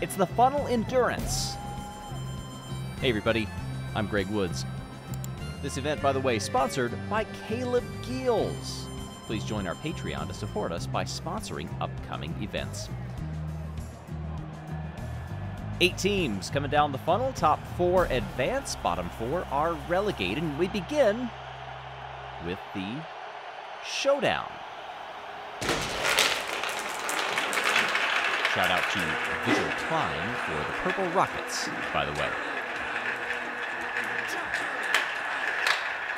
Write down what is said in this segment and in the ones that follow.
It's the Funnel Endurance. Hey everybody, I'm Greg Woods. This event, by the way, sponsored by Caleb Geels. Please join our Patreon to support us by sponsoring upcoming events. 8 teams coming down the funnel. Top 4 advance, bottom 4 are relegated. And we begin with the showdown. Shout out to Visual Klein for the Purple Rockets, by the way.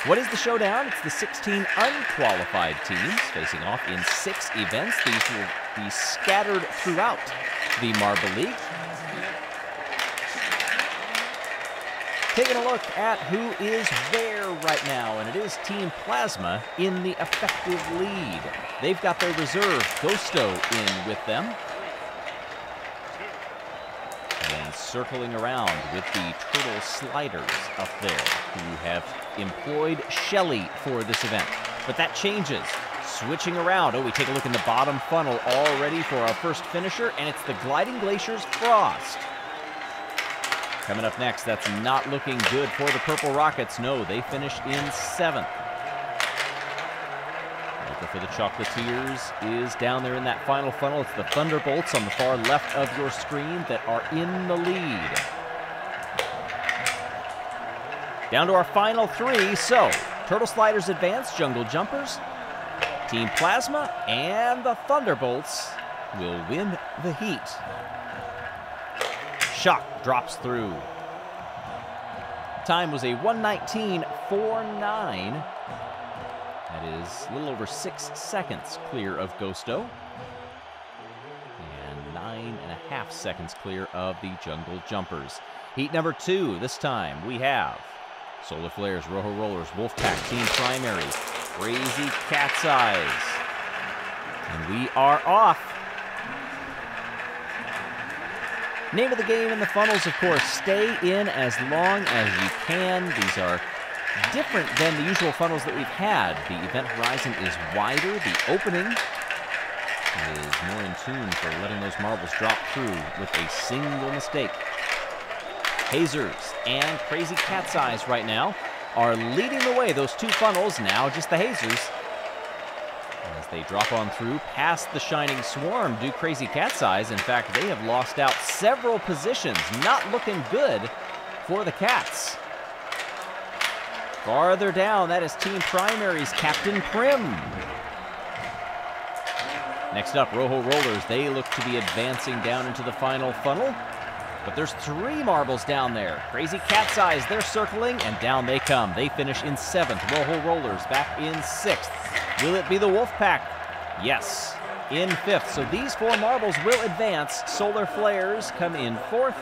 What is the showdown? It's the 16 unqualified teams facing off in 6 events. These will be scattered throughout the Marble League. Taking a look at who is where right now, and it is Team Plasma in the effective lead. They've got their reserve Ghosto in with them. And circling around with the Turtle Sliders up there, who have employed Jelle for this event. But that changes. Switching around. Oh, we take a look in the bottom funnel all ready for our first finisher, and it's the Gliding Glaciers Frost. Coming up next, that's not looking good for the Purple Rockets. No, they finished in 7th. Looking for the Chocolatiers is down there in that final funnel. It's the Thunderbolts on the far left of your screen that are in the lead. Down to our final 3. So, Turtle Sliders advance, Jungle Jumpers, Team Plasma, and the Thunderbolts will win the heat. Shock drops through. Time was a 1:19.49. That is a little over 6 seconds clear of Ghosto. And 9.5 seconds clear of the Jungle Jumpers. Heat number 2, this time we have Solar Flares, Rojo Rollers, Wolfpack, Team Primary, Crazy Cat's Eyes. And we are off. Name of the game in the funnels, of course, stay in as long as you can. These are different than the usual funnels that we've had. The event horizon is wider. The opening is more in tune for letting those marbles drop through with a single mistake. Hazers and Crazy Cat's Eyes right now are leading the way. Those 2 funnels, now just the Hazers. As they drop on through past the Shining Swarm, do Crazy Cat's Eyes. In fact, they have lost out several positions. Not looking good for the Cats. Farther down, that is Team Primary's Captain Prim. Next up, Rojo Rollers. They look to be advancing down into the final funnel. But there's 3 marbles down there. Crazy Cat's Eyes, they're circling, and down they come. They finish in 7th. Rojo Rollers back in 6th. Will it be the Wolfpack? Yes, in 5th. So these 4 marbles will advance. Solar Flares come in 4th.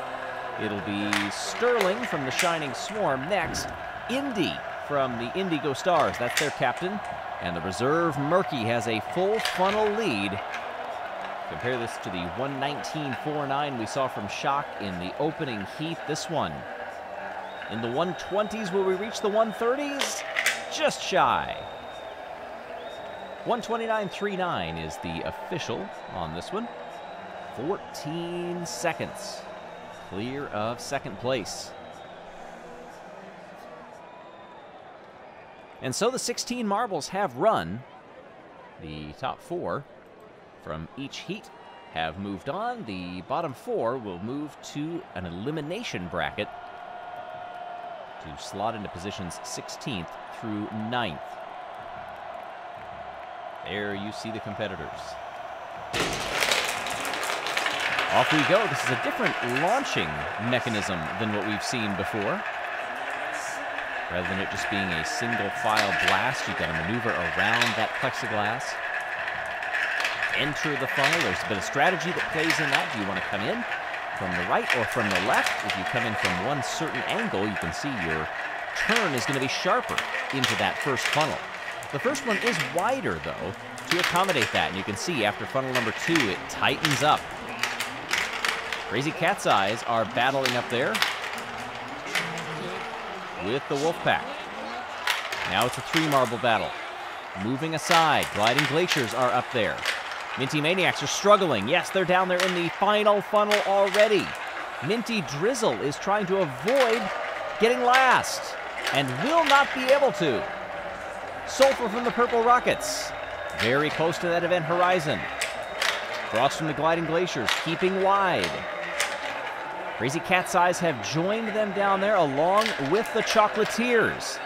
It'll be Sterling from the Shining Swarm next. Indy from the Indigo Stars, that's their captain. And the reserve Murky has a full funnel lead. Compare this to the 1:19.49 we saw from Shock in the opening heat. This one in the 120s. Will we reach the 130s? Just shy. 1:29.39 is the official on this one. 14 seconds clear of 2nd place. And so the 16 marbles have run. The top 4 from each heat have moved on. The bottom 4 will move to an elimination bracket to slot into positions 16th through 9th. There you see the competitors. Off we go. This is a different launching mechanism than what we've seen before. Rather than it just being a single file blast, you've got to maneuver around that plexiglass. Enter the funnel. There's a bit of strategy that plays in that. Do you want to come in from the right or from the left? If you come in from one certain angle, you can see your turn is going to be sharper into that first funnel. The first one is wider, though, to accommodate that. And you can see after funnel number 2, it tightens up. Crazy Cat's Eyes are battling up there with the Wolfpack. Now it's a 3 marble battle. Moving aside, Gliding Glaciers are up there. Minty Maniacs are struggling. Yes, they're down there in the final funnel already. Minty Drizzle is trying to avoid getting last and will not be able to. Sulfur from the Purple Rockets, very close to that event horizon. Frost from the Gliding Glaciers, keeping wide. Crazy Cat's Eyes have joined them down there along with the Chocolatiers.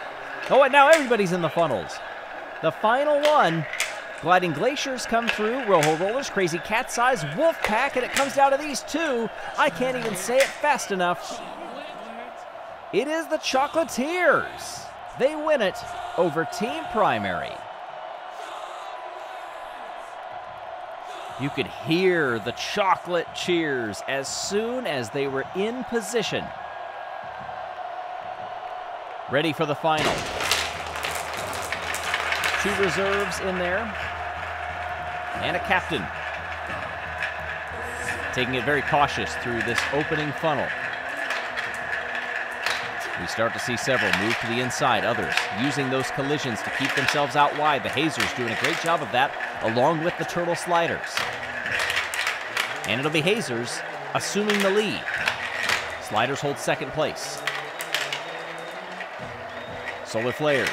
Oh, and now everybody's in the funnels. The final one, Gliding Glaciers come through, Rojo Rollers, Crazy Cat's Eyes, Wolfpack, and it comes down to these two. I can't even say it fast enough. It is the Chocolatiers. They win it over Team Primary. You could hear the chocolate cheers as soon as they were in position. Ready for the final. 2 reserves in there. And a captain. Taking it very cautious through this opening funnel. We start to see several move to the inside, others using those collisions to keep themselves out wide. The Hazers doing a great job of that, along with the Turtle Sliders. And it'll be Hazers assuming the lead. Sliders hold second place. Solar Flares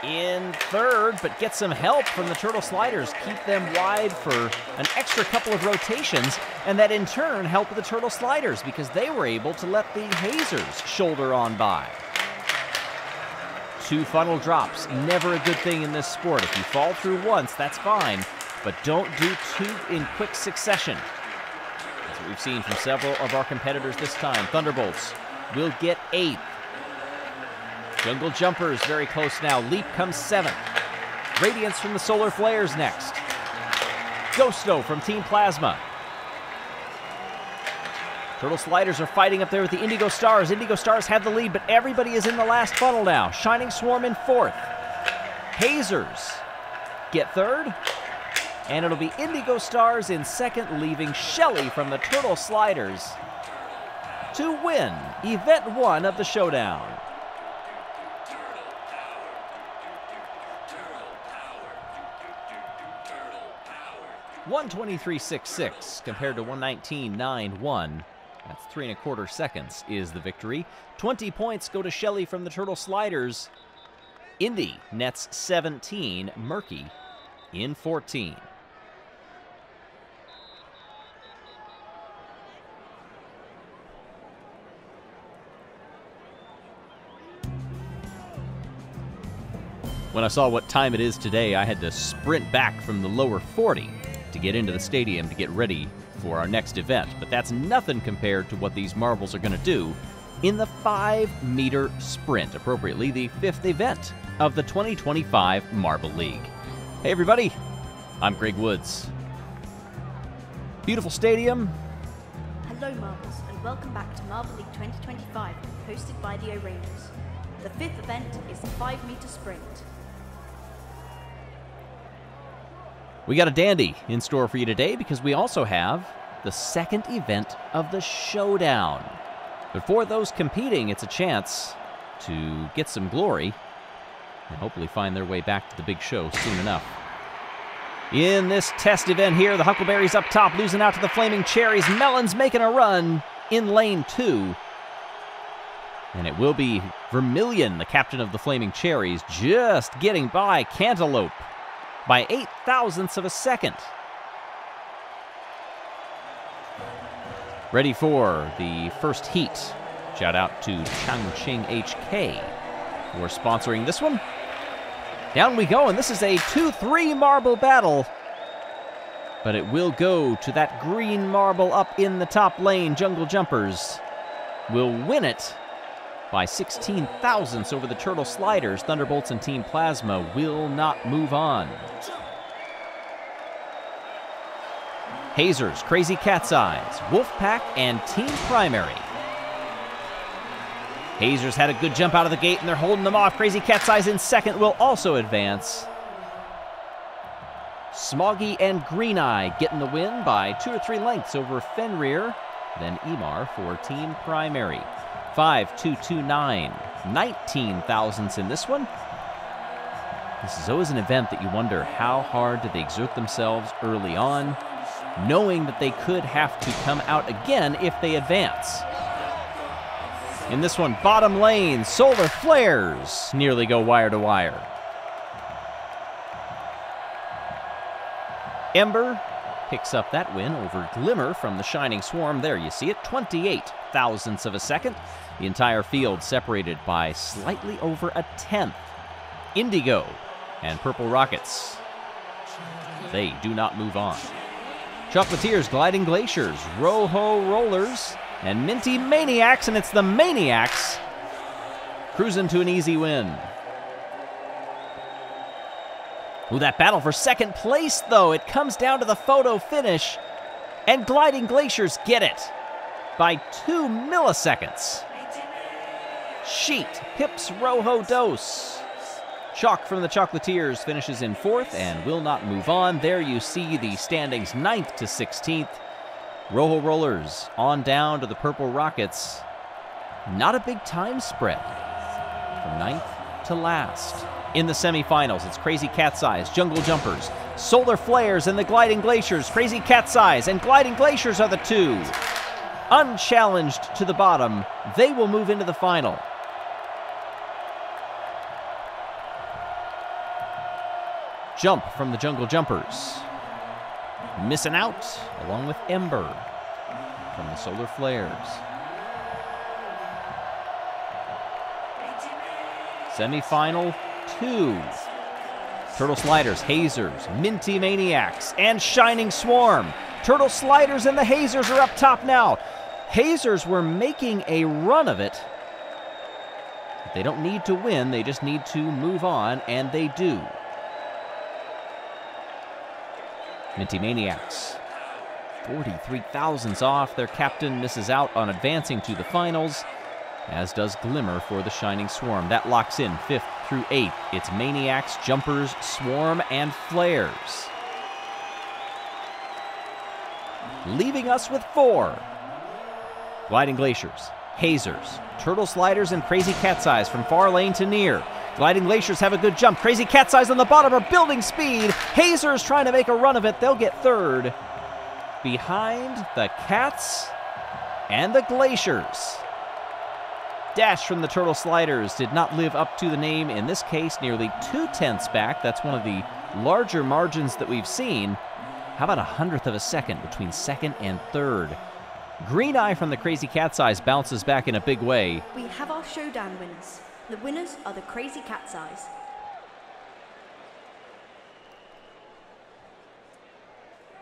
in third, but get some help from the Turtle Sliders. Keep them wide for an extra couple of rotations, and that in turn helped the Turtle Sliders because they were able to let the Hazers shoulder on by. 2 funnel drops, never a good thing in this sport. If you fall through once, that's fine, but don't do 2 in quick succession. That's what we've seen from several of our competitors this time. Thunderbolts will get 8th. Jungle Jumpers very close now. Leap comes 7th. Radiance from the Solar Flares next. Ghosto from Team Plasma. Turtle Sliders are fighting up there with the Indigo Stars. Indigo Stars have the lead, but everybody is in the last funnel now. Shining Swarm in 4th. Hazers get 3rd. And it'll be Indigo Stars in 2nd, leaving Jelle from the Turtle Sliders to win Event 1 of the Showdown. 123.66 compared to 119.91. That's 3 1/4 seconds is the victory. 20 points go to Jelle from the Turtle Sliders. Indy nets 17, Murky in 14. When I saw what time it is today, I had to sprint back from the lower 40 to get into the stadium to get ready for our next event. But that's nothing compared to what these marbles are going to do in the 5-meter sprint, appropriately the 5th event of the 2025 Marble League. Hey everybody, I'm Greg Woods. Beautiful stadium. Hello Marbles, and welcome back to Marble League 2025, hosted by the O-Rangers. The 5th event is the 5-meter sprint. We got a dandy in store for you today because we also have the 2nd event of the Showdown. But for those competing, it's a chance to get some glory and hopefully find their way back to the big show soon enough. In this test event here, the Huckleberries up top, losing out to the Flaming Cherries. Melons making a run in lane 2. And it will be Vermilion, the captain of the Flaming Cherries, just getting by Cantaloupe by 0.08 of a second. Ready for the first heat. Shout out to Changqing HK for sponsoring this one. Down we go, and this is a 2-3 marble battle. But it will go to that green marble up in the top lane. Jungle Jumpers will win it by 0.16 over the Turtle Sliders. Thunderbolts and Team Plasma will not move on. Hazers, Crazy Cat's Eyes, Wolfpack, and Team Primary. Hazers had a good jump out of the gate, and they're holding them off. Crazy Cat's Eyes in 2nd will also advance. Smoggy and Green Eye getting the win by 2 or 3 lengths over Fenrir, then Emar for Team Primary. 5-2-2-9, 19 thousandths in this one. This is always an event that you wonder how hard did they exert themselves early on, knowing that they could have to come out again if they advance. In this one, bottom lane, solar flares nearly go wire to wire. Ember picks up that win over Glimmer from the Shining Swarm. There you see it, 28 thousandths of a second. The entire field separated by slightly over a tenth. Indigo and Purple Rockets, they do not move on. Chocolatiers, Gliding Glaciers, Rojo Rollers, and Minty Maniacs, and it's the Maniacs cruising to an easy win. Ooh, that battle for second place, though. It comes down to the photo finish, and Gliding Glaciers get it by 2 milliseconds. Sheet pips Rojo Dos. Chalk from the Chocolatiers finishes in 4th and will not move on. There you see the standings 9th to 16th. Rojo Rollers on down to the Purple Rockets. Not a big time spread from 9th to last. In the semifinals, it's Crazy Cat's Eyes, Jungle Jumpers, Solar Flares, and the Gliding Glaciers. Crazy Cat's Eyes and Gliding Glaciers are the two. Unchallenged to the bottom, they will move into the final. Jump from the Jungle Jumpers. Missing out, along with Ember from the Solar Flares. Semifinal 2. Turtle Sliders, Hazers, Minty Maniacs, and Shining Swarm. Turtle Sliders and the Hazers are up top now. Hazers were making a run of it. They don't need to win, they just need to move on, and they do. Minty Maniacs, 43 thousandths off. Their captain misses out on advancing to the finals, as does Glimmer for the Shining Swarm. That locks in 5th through 8th. It's Maniacs, Jumpers, Swarm, and Flares. Leaving us with 4. Gliding Glaciers, Hazers, Turtle Sliders, and Crazy Cat's Eyes from far lane to near. Gliding Glaciers have a good jump. Crazy Cat's Eyes on the bottom are building speed. Hazers trying to make a run of it. They'll get 3rd. Behind the Cats and the Glaciers. Dash from the Turtle Sliders did not live up to the name. In this case, nearly 2/10 back. That's one of the larger margins that we've seen. How about 100th of a second between 2nd and 3rd? Green Eye from the Crazy Cat's Eyes bounces back in a big way. We have our showdown winners. The winners are the Crazy Cat's Eyes.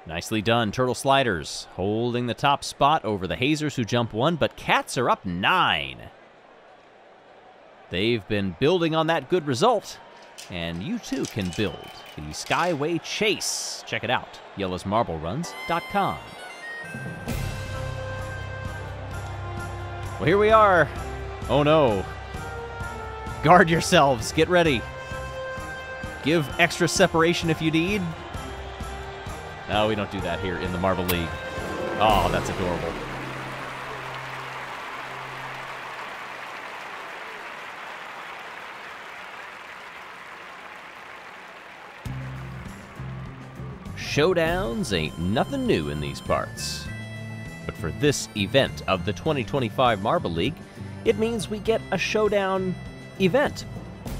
Nicely done, Turtle Sliders holding the top spot over the Hazers, who jump 1, but Cats are up 9. They've been building on that good result, and you too can build the Skyway Chase. Check it out, yellowsmarbleruns.com. Well, here we are. Oh no. Guard yourselves, get ready. Give extra separation if you need. No, we don't do that here in the Marble League. Oh, that's adorable. Showdowns ain't nothing new in these parts. But for this event of the 2025 Marble League, it means we get a showdown event.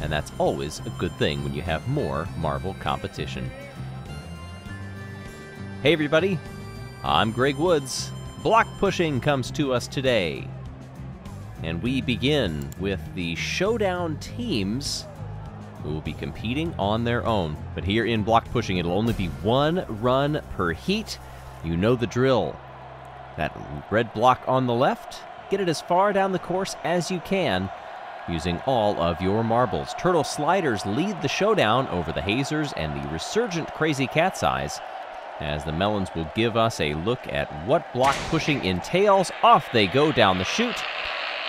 And that's always a good thing when you have more marble competition. Hey everybody, I'm Greg Woods. Block pushing comes to us today. And we begin with the showdown teams who will be competing on their own. But here in block pushing, it'll only be 1 run per heat. You know the drill. That red block on the left, get it as far down the course as you can using all of your marbles. Turtle Sliders lead the showdown over the Hazers and the resurgent Crazy Cat's Eyes, as the Melons will give us a look at what block pushing entails. Off they go down the chute.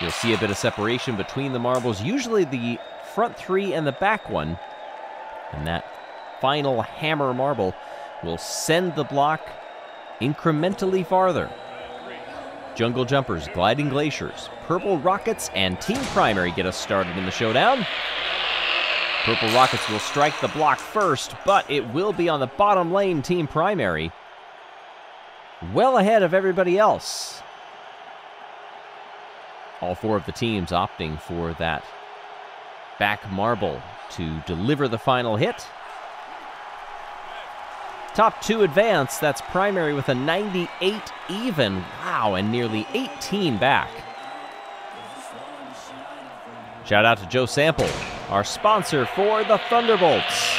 You'll see a bit of separation between the marbles, usually the front 3 and the back 1. And that final hammer marble will send the block incrementally farther. Jungle Jumpers, Gliding Glaciers, Purple Rockets, and Team Primary get us started in the showdown. Purple Rockets will strike the block first, but it will be on the bottom lane, Team Primary. Well ahead of everybody else. All four of the teams opting for that back marble to deliver the final hit. Top two advance. That's Primary with a 98 even. Wow, and nearly 18 back. Shout out to Joe Sample, our sponsor for the Thunderbolts.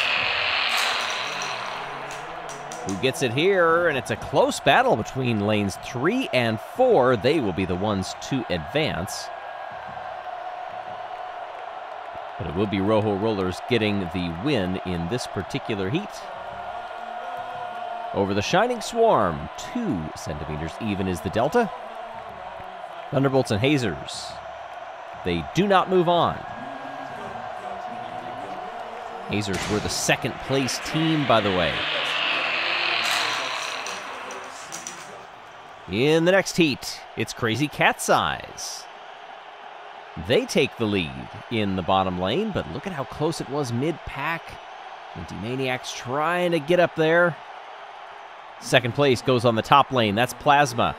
Who gets it here, and it's a close battle between lanes 3 and 4. They will be the ones to advance. But it will be Rojo Rollers getting the win in this particular heat. Over the Shining Swarm, 2 centimeters even is the delta. Thunderbolts and Hazers, they do not move on. Hazers were the second place team, by the way. In the next heat, it's Crazy Cat's Eyes. They take the lead in the bottom lane, but look at how close it was mid-pack. Minty Maniacs trying to get up there. Second place goes on the top lane. That's Plasma.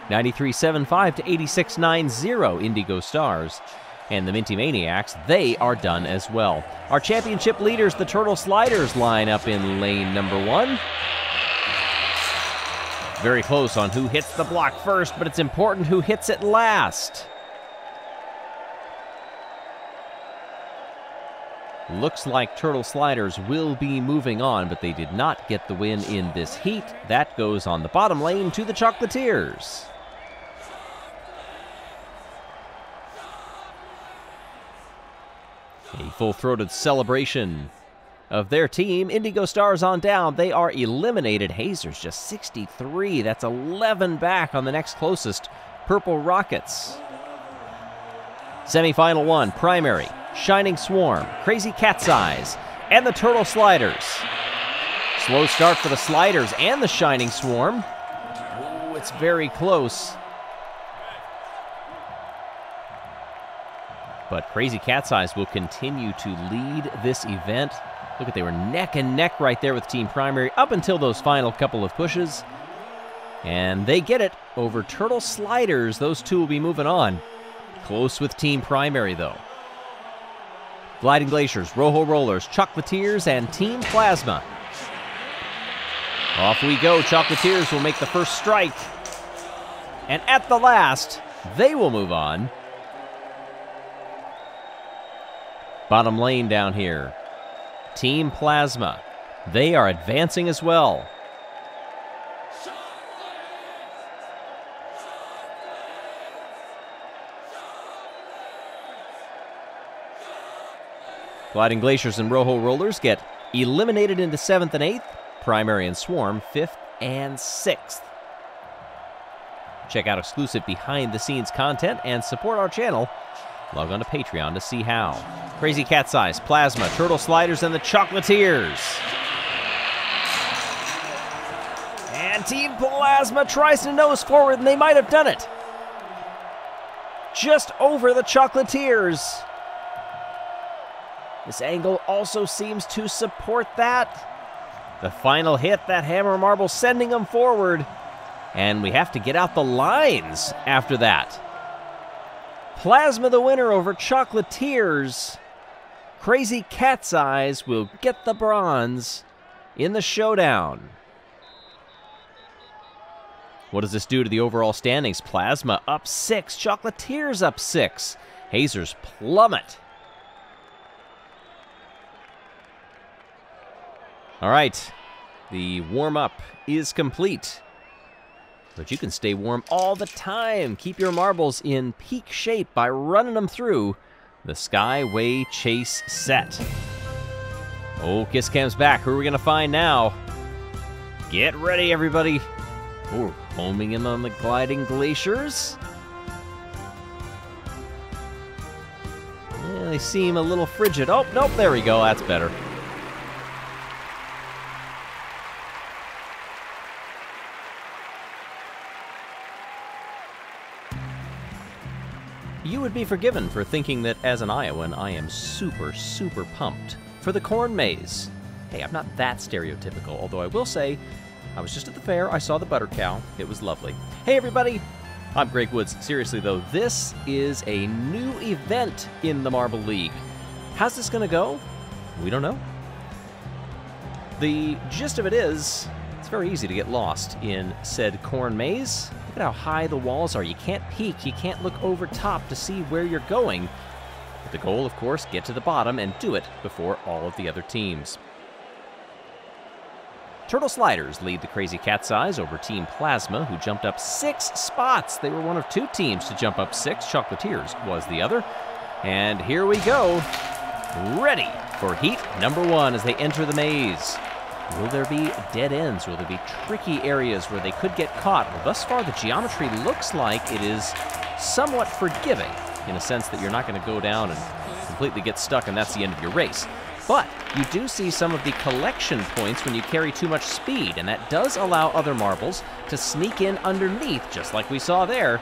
93.75 to 86.90 Indigo Stars. And the Minty Maniacs, they are done as well. Our championship leaders, the Turtle Sliders, line up in lane number 1. Very close on who hits the block first, but it's important who hits it last. Looks like Turtle Sliders will be moving on, but they did not get the win in this heat. That goes on the bottom lane to the Chocolatiers. A full-throated celebration of their team. Indigo Stars on down. They are eliminated. Hazers just 63. That's 11 back on the next closest, Purple Rockets. Semi-final 1, Primary, Shining Swarm, Crazy Cat's Eyes, and the Turtle Sliders. Slow start for the Sliders and the Shining Swarm. Oh, it's very close. But Crazy Cat's Eyes will continue to lead this event. Look at, they were neck and neck right there with Team Primary up until those final couple of pushes. And they get it over Turtle Sliders. Those two will be moving on. Close with Team Primary, though. Gliding Glaciers, Rojo Rollers, Chocolatiers, and Team Plasma. Off we go. Chocolatiers will make the first strike. And at the last, they will move on. Bottom lane down here. Team Plasma, they are advancing as well. Gliding Glaciers and Rojo Rollers get eliminated into 7th and 8th. Primary and Swarm, 5th and 6th. Check out exclusive behind-the-scenes content and support our channel. Log on to Patreon to see how. Crazy Cat's Eyes, Plasma, Turtle Sliders, and the Chocolatiers. And Team Plasma tries to nose forward, and they might have done it. Just over the Chocolatiers. This angle also seems to support that. The final hit, that hammer marble sending them forward. And we have to get out the lines after that. Plasma the winner over Chocolatiers. Crazy Cat's Eyes will get the bronze in the showdown. What does this do to the overall standings? Plasma up 6, Chocolatiers up 6. Hazers plummet. All right, the warm-up is complete. But you can stay warm all the time. Keep your marbles in peak shape by running them through the Skyway Chase set. Oh, Kiss Cam's back. Who are we going to find now? Get ready, everybody. Oh, homing in on the Gliding Glaciers. Yeah, they seem a little frigid. Oh, nope, there we go. That's better. would be forgiven for thinking that as an Iowan, I am super, super pumped for the corn maze. Hey, I'm not that stereotypical, although I will say, I was just at the fair, I saw the butter cow, it was lovely. Hey everybody, I'm Greg Woods. Seriously though, this is a new event in the Marble League. How's this gonna go? We don't know. The gist of it is, it's very easy to get lost in said corn maze. Look at how high the walls are. You can't peek, you can't look over top to see where you're going. But the goal, of course, get to the bottom and do it before all of the other teams. Turtle Sliders lead the Crazy Cat's Eyes over Team Plasma, who jumped up 6 spots. They were one of 2 teams to jump up 6. Chocolatiers was the other. And here we go, ready for heat number 1 as they enter the maze. Will there be dead ends? Will there be tricky areas where they could get caught? Well, thus far, the geometry looks like it is somewhat forgiving in a sense that you're not going to go down and completely get stuck and that's the end of your race. But you do see some of the collection points when you carry too much speed, and that does allow other marbles to sneak in underneath, just like we saw there,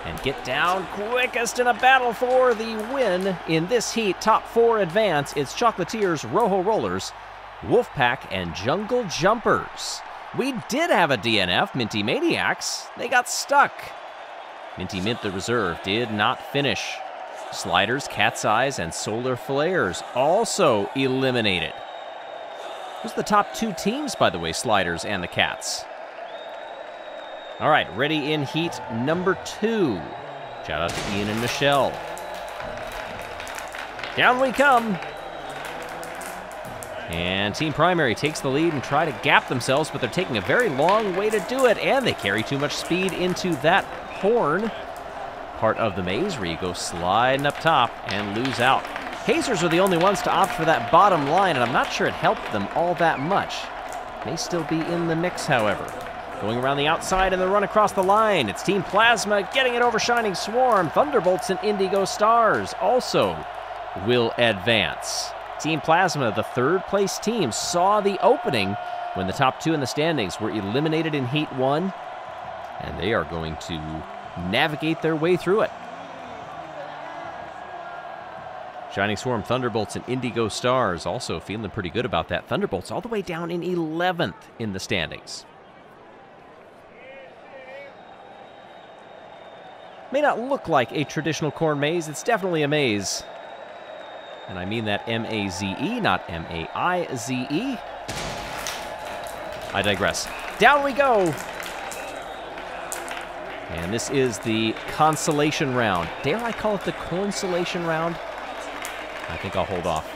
and get down quickest in a battle for the win in this heat. Top 4 advance. It's Chocolatiers, Rojo Rollers, Wolfpack, and Jungle Jumpers. We did have a DNF, Minty Maniacs. They got stuck. Minty Mint, the reserve, did not finish. Sliders, Cat's Eyes, and Solar Flares also eliminated. Those are the top 2 teams, by the way, Sliders and the Cats. All right, ready in heat number 2. Shout out to Ian and Michelle. Down we come. And Team Primary takes the lead and try to gap themselves, but they're taking a very long way to do it, and they carry too much speed into that horn part of the maze where you go sliding up top and lose out. Hazers are the only ones to opt for that bottom line, and I'm not sure it helped them all that much. May still be in the mix, however. Going around the outside and the run across the line. It's Team Plasma getting it over Shining Swarm. Thunderbolts and Indigo Stars also will advance. Team Plasma, the 3rd place team, saw the opening when the top 2 in the standings were eliminated in Heat 1, and they are going to navigate their way through it. Shining Swarm, Thunderbolts, and Indigo Stars also feeling pretty good about that. Thunderbolts all the way down in 11th in the standings. May not look like a traditional corn maze. It's definitely a maze. And I mean that M-A-Z-E, not M-A-I-Z-E. I digress. Down we go. And this is the consolation round. Dare I call it the consolation round? I think I'll hold off.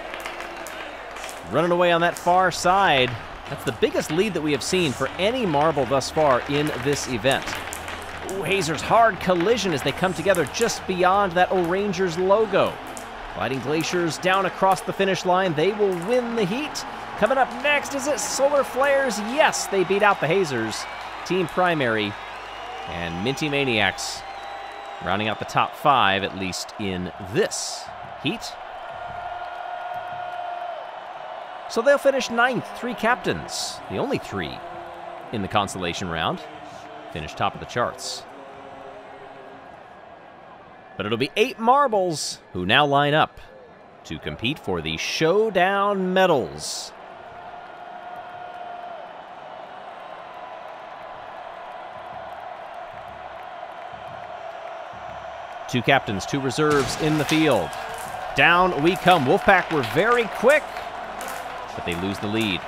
Running away on that far side. That's the biggest lead that we have seen for any marble thus far in this event. Ooh, Hazer's hard collision as they come together just beyond that O'Rangers logo. Gliding Glaciers down across the finish line. They will win the heat. Coming up next, is it Solar Flares? Yes, they beat out the Hazers. Team Primary and Minty Maniacs rounding out the top 5, at least in this heat. So they'll finish 9th, 3 captains. The only 3 in the consolation round. Finish top of the charts. But it'll be 8 marbles who now line up to compete for the Showdown medals. Two captains, 2 reserves in the field. Down we come. Wolfpack were very quick, but they lose the lead.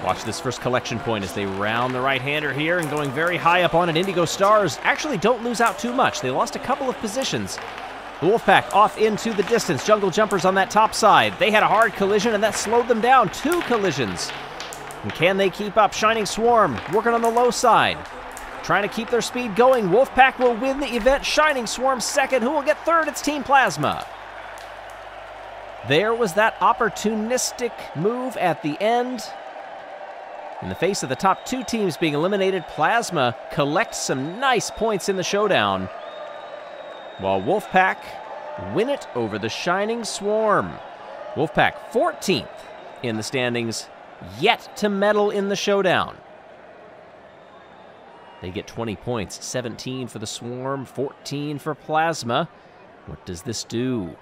Watch this first collection point as they round the right-hander here and going very high up on it. Indigo Stars actually don't lose out too much. They lost a couple of positions. The Wolfpack off into the distance. Jungle Jumpers on that top side. They had a hard collision and that slowed them down. 2 collisions. And can they keep up? Shining Swarm working on the low side. Trying to keep their speed going. Wolfpack will win the event. Shining Swarm 2nd. Who will get 3rd? It's Team Plasma. There was that opportunistic move at the end. In the face of the top 2 teams being eliminated, Plasma collects some nice points in the showdown, while Wolfpack win it over the Shining Swarm. Wolfpack 14th in the standings, yet to medal in the showdown. They get 20 points, 17 for the Swarm, 14 for Plasma. What does this do?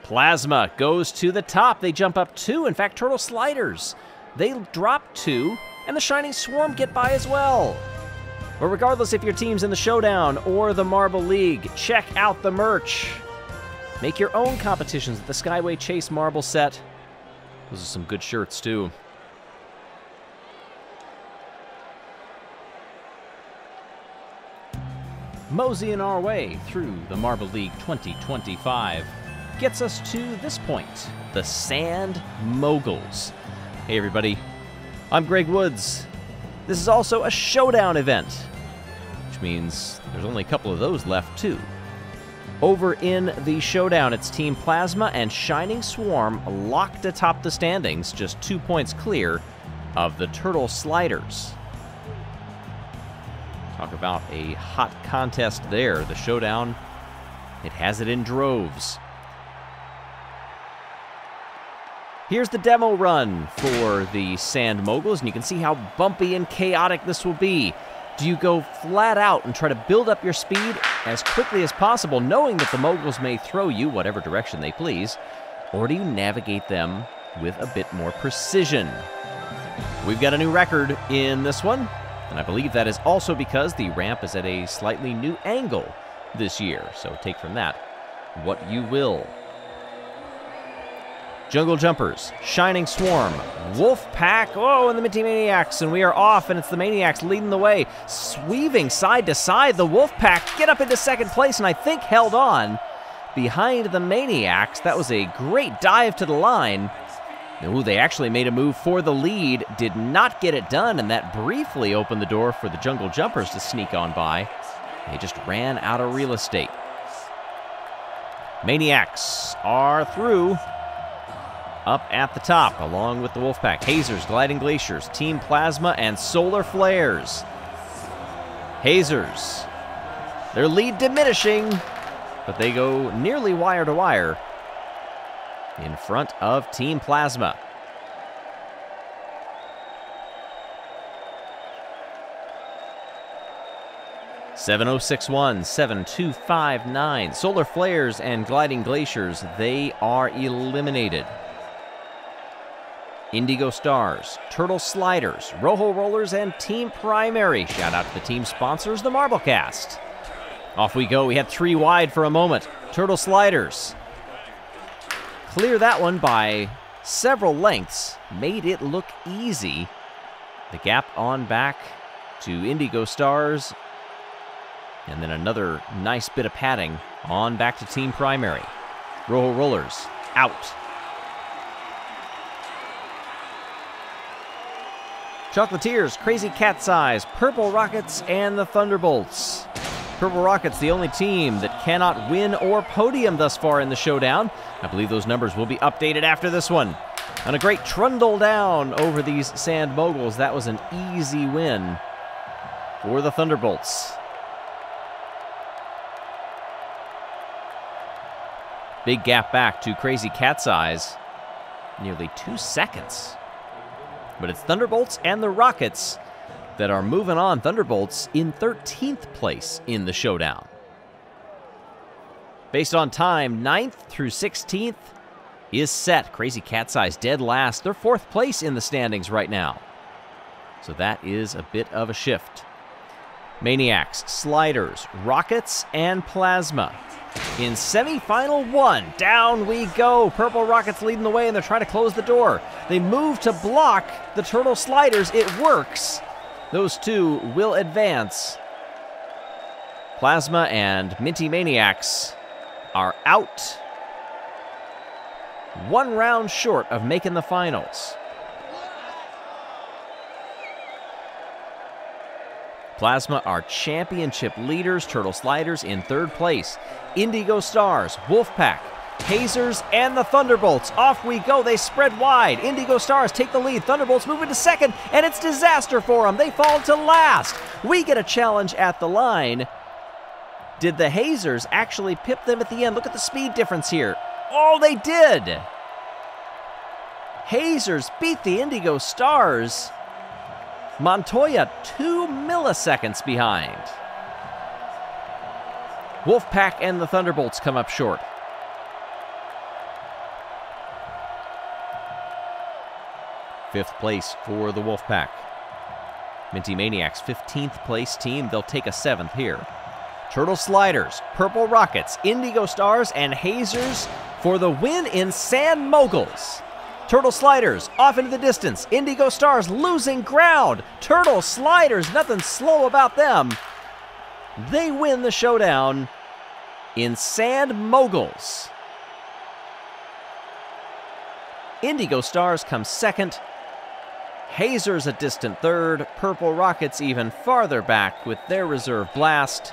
Plasma goes to the top. They jump up 2. In fact, Turtle Sliders, they drop 2, and the Shining Swarm get by as well. But regardless if your team's in the Showdown or the Marble League, check out the merch. Make your own competitions with the Skyway Chase Marble set. Those are some good shirts, too. Moseying our way through the Marble League 2025 gets us to this point, the Sand Moguls. Hey everybody, I'm Greg Woods. This is also a Showdown event, which means there's only a couple of those left too. Over in the Showdown, it's Team Plasma and Shining Swarm locked atop the standings, just 2 points clear of the Turtle Sliders. Talk about a hot contest there. The Showdown, it has it in droves. Here's the demo run for the Sand Moguls, and you can see how bumpy and chaotic this will be. Do you go flat out and try to build up your speed as quickly as possible, knowing that the Moguls may throw you whatever direction they please, or do you navigate them with a bit more precision? We've got a new record in this one, and I believe that is also because the ramp is at a slightly new angle this year, so take from that what you will. Jungle Jumpers, Shining Swarm, Wolf Pack, oh, and the Minty Maniacs, and we are off, and it's the Maniacs leading the way, sweaving side to side. The Wolf Pack get up into second place, and I think held on behind the Maniacs. That was a great dive to the line. Ooh, they actually made a move for the lead, did not get it done, and that briefly opened the door for the Jungle Jumpers to sneak on by. They just ran out of real estate. Maniacs are through. Up at the top, along with the Wolfpack, Hazers, Gliding Glaciers, Team Plasma, and Solar Flares. Hazers, their lead diminishing, but they go nearly wire to wire in front of Team Plasma. (7061) 7259. Solar Flares and Gliding Glaciers, they are eliminated. Indigo Stars, Turtle Sliders, Rojo Rollers, and Team Primary. Shout out to the team sponsors, the Marblecast. Off we go. We had 3 wide for a moment. Turtle Sliders clear that one by several lengths. Made it look easy. The gap on back to Indigo Stars. And then another nice bit of padding on back to Team Primary. Rojo Rollers out. Chocolatiers, Crazy Cat's Eyes, Purple Rockets, and the Thunderbolts. Purple Rockets, the only team that cannot win or podium thus far in the Showdown. I believe those numbers will be updated after this one. And a great trundle down over these Sand Moguls. That was an easy win for the Thunderbolts. Big gap back to Crazy Cat's Eyes. Nearly 2 seconds. But it's Thunderbolts and the Rockets that are moving on. Thunderbolts in 13th place in the Showdown. Based on time, 9th through 16th is set. Crazy Cat's Eyes dead last. They're 4th place in the standings right now. So that is a bit of a shift. Maniacs, Sliders, Rockets, and Plasma. In semifinal 1, down we go. Purple Rockets leading the way, and they're trying to close the door. They move to block the Turtle Sliders. It works. Those two will advance. Plasma and Minty Maniacs are out. 1 round short of making the finals. Plasma are championship leaders. Turtle Sliders in 3rd place. Indigo Stars, Wolfpack, Hazers, and the Thunderbolts. Off we go. They spread wide. Indigo Stars take the lead. Thunderbolts move into 2nd, and it's disaster for them. They fall to last. We get a challenge at the line. Did the Hazers actually pip them at the end? Look at the speed difference here. Oh, they did. Hazers beat the Indigo Stars. Montoya 2 milliseconds behind. Wolfpack and the Thunderbolts come up short. Fifth place for the Wolfpack. Minty Maniacs, 15th place team. They'll take a 7th here. Turtle Sliders, Purple Rockets, Indigo Stars, and Hazers for the win in Sand Moguls. Turtle Sliders off into the distance. Indigo Stars losing ground. Turtle Sliders, nothing slow about them. They win the showdown in Sand Moguls. Indigo Stars come second. Hazers a distant third. Purple Rockets even farther back with their reserve blast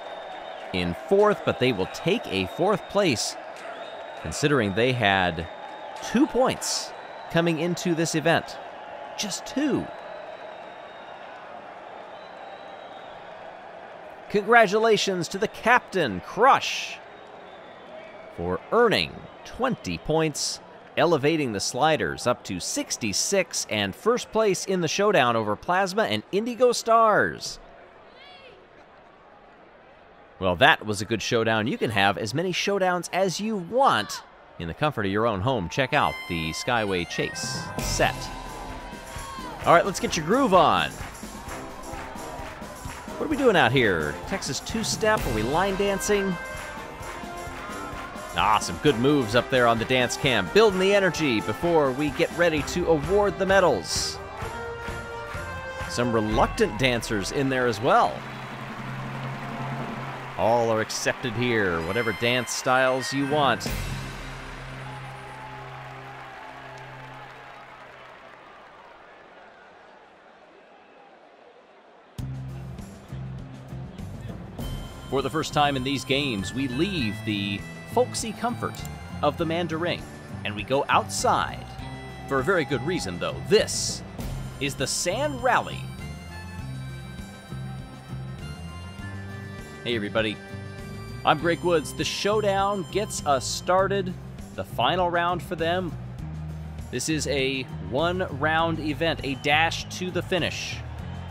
in fourth, but they will take a fourth place considering they had 2 points coming into this event. Just 2. Congratulations to the captain, Crush, for earning 20 points, elevating the Sliders up to 66 and first place in the showdown over Plasma and Indigo Stars. Well, that was a good showdown. You can have as many showdowns as you want in the comfort of your own home. Check out the Skyway Chase set. All right, let's get your groove on. What are we doing out here? Texas two-step? Are we line dancing? Ah, some good moves up there on the dance cam. Building the energy before we get ready to award the medals. Some reluctant dancers in there as well. All are accepted here, whatever dance styles you want. For the first time in these games, we leave the folksy comfort of the Mandarin and we go outside for a very good reason, though. This is the Sand Rally. Hey everybody, I'm Greg Woods. The showdown gets us started. The final round for them. This is a one-round event, a dash to the finish.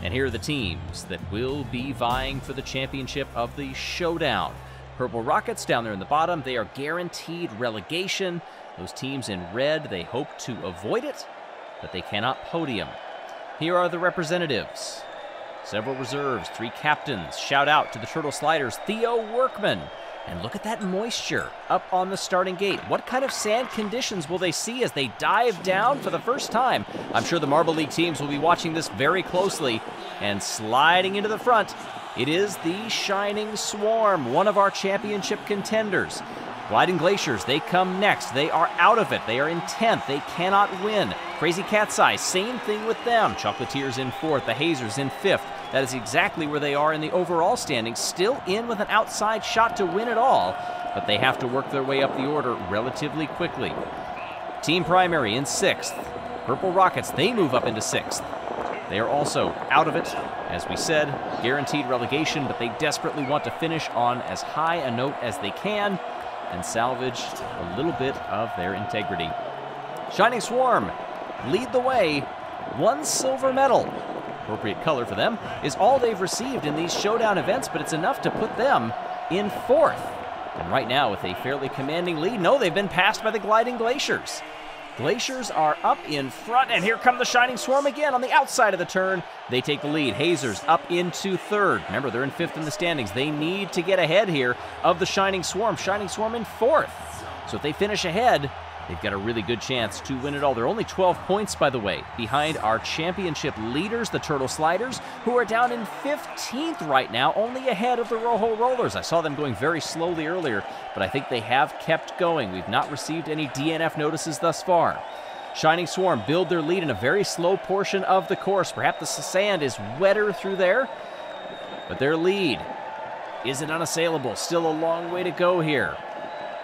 And here are the teams that will be vying for the championship of the showdown. Purple Rockets down there in the bottom, they are guaranteed relegation. Those teams in red, they hope to avoid it, but they cannot podium. Here are the representatives. Several reserves, 3 captains. Shout out to the Turtle Sliders, Theo Workman. And look at that moisture up on the starting gate. What kind of sand conditions will they see as they dive down for the first time? I'm sure the Marble League teams will be watching this very closely. And sliding into the front, it is the Shining Swarm, one of our championship contenders. Gliding Glaciers, they come next. They are out of it. They are in 10th. They cannot win. Crazy Cat's Eye, same thing with them. Chocolatiers in 4th. The Hazers in 5th. That is exactly where they are in the overall standings. Still in with an outside shot to win it all, but they have to work their way up the order relatively quickly. Team Primary in 6th. Purple Rockets, they move up into 6th. They are also out of it. As we said, guaranteed relegation, but they desperately want to finish on as high a note as they can and salvage a little bit of their integrity. Shining Swarm lead the way. 1 silver medal. Appropriate color for them is all they've received in these showdown events, but it's enough to put them in 4th. And right now with a fairly commanding lead, no, they've been passed by the Gliding Glaciers. Glaciers are up in front, and here come the Shining Swarm again on the outside of the turn. They take the lead. Hazers up into 3rd. Remember, they're in 5th in the standings. They need to get ahead here of the Shining Swarm. Shining Swarm in 4th. So if they finish ahead, they've got a really good chance to win it all. They're only 12 points, by the way, behind our championship leaders, the Turtle Sliders, who are down in 15th right now, only ahead of the Rojo Rollers. I saw them going very slowly earlier, but I think they have kept going. We've not received any DNF notices thus far. Shining Swarm build their lead in a very slow portion of the course. Perhaps the sand is wetter through there, but their lead isn't unassailable. Still a long way to go here,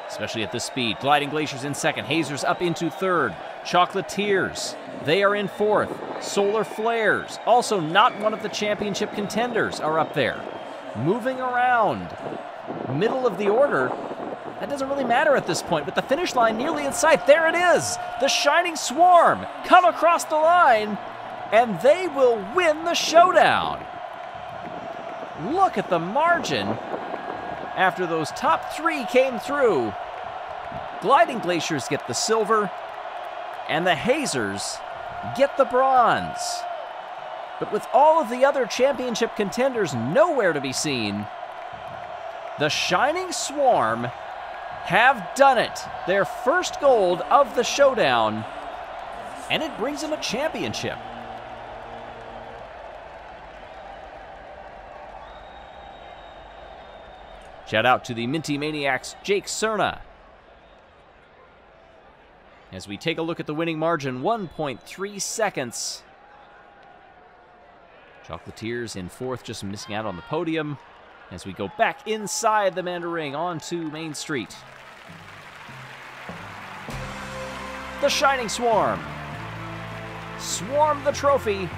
especially at this speed. Gliding Glaciers in 2nd. Hazers up into 3rd. Chocolatiers, they are in 4th. Solar Flares, also not one of the championship contenders, are up there. Moving around. Middle of the order. That doesn't really matter at this point, but the finish line nearly in sight. There it is! The Shining Swarm come across the line and they will win the showdown. Look at the margin after those top 3 came through. Gliding Glaciers get the silver, and the Hazers get the bronze. But with all of the other championship contenders nowhere to be seen, the Shining Swarm have done it. Their first gold of the showdown, and it brings them a championship. Shout out to the Minty Maniacs, Jake Cerna. As we take a look at the winning margin, 1.3 seconds. Chocolatiers in 4th, just missing out on the podium. As we go back inside the Manda Ring onto Main Street. The Shining Swarm. Swarm the trophy.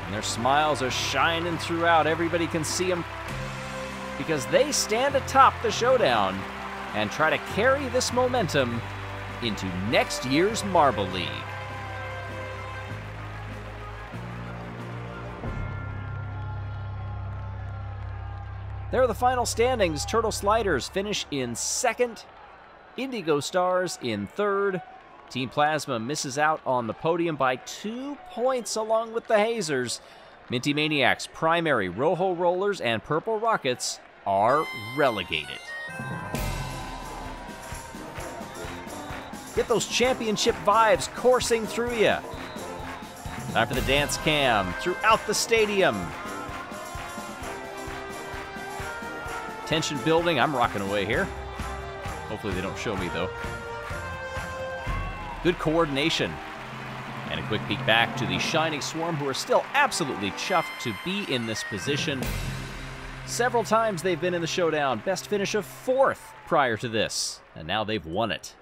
And their smiles are shining throughout. Everybody can see them because they stand atop the showdown and try to carry this momentum into next year's Marble League. There are the final standings. Turtle Sliders finish in 2nd. Indigo Stars in 3rd. Team Plasma misses out on the podium by 2 points along with the Hazers. Minty Maniacs, Primary, Rojo Rollers, and Purple Rockets are relegated. Get those championship vibes coursing through you. Time for the dance cam throughout the stadium. Tension building. I'm rocking away here. Hopefully they don't show me, though. Good coordination. And a quick peek back to the Shining Swarm, who are still absolutely chuffed to be in this position. Several times they've been in the showdown. Best finish of 4th prior to this. And now they've won it.